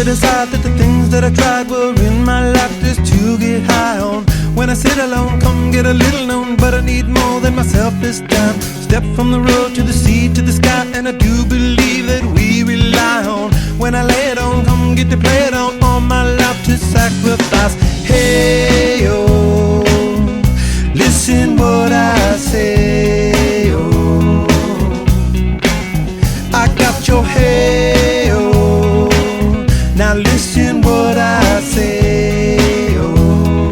to decide that the things that I tried were in my life just to get high on. When I sit alone, come get a little known, but I need more than myself this time. Step from the road to the sea to the sky, and I do believe that we rely on. When I lay it on, come get to play it on, all my life to sacrifice. Hey, oh, listen what I say, oh, I got your hey, oh, now listen what I say, oh,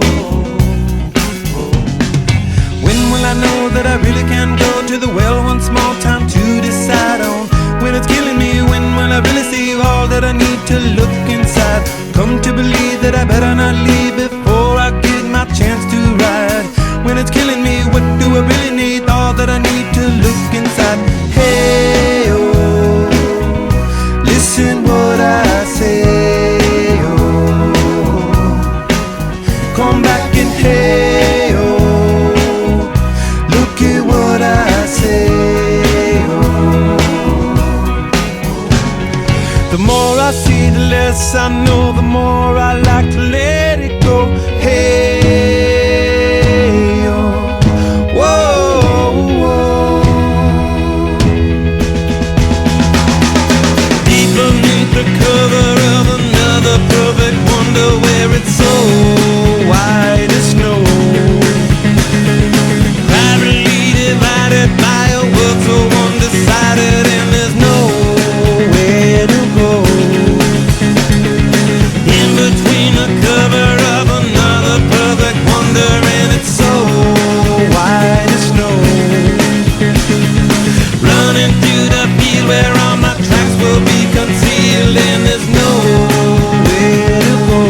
when will I know that I really can go to the well one small time to decide on? When it's killing me, when will I really see all that I need to look inside? Come to believe that I better not leave before I get my chance to ride. When it's killing me, what do I really need? All that I need to look inside. Hey, oh, listen what I say, oh, come back and hey, oh, look at what I say, oh. The more I see, the less I know, the more I like to let it go. Hey, oh, whoa, whoa. Deep beneath the cover of another perfect wonder, where it's so white as snow, privately divided by a world so undecided, and there's nowhere to go. In between the cover of another perfect wonder, and it's so white as snow, running through the field where all my tracks will be concealed, and there's nowhere to go.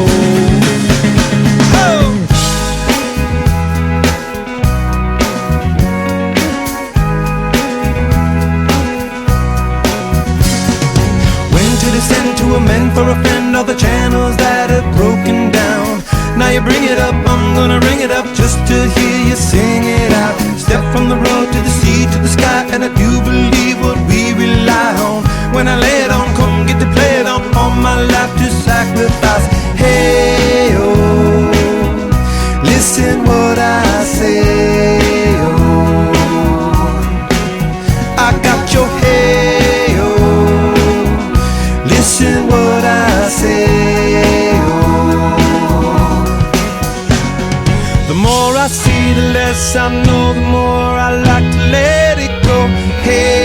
Oh! When to descend to amend for a friend all the channels that have broken down. Now you bring it up, I'm gonna ring it up just to hear you sing it out. Step from the road to the sea to the sky, and I do believe what we rely on. When I lay it on, come get to play it on, all my life to sacrifice. Hey, oh, listen what I say, oh, I got your hey, oh, listen what I say, oh. The more I see, the less I know, the more I like to let it go. Hey,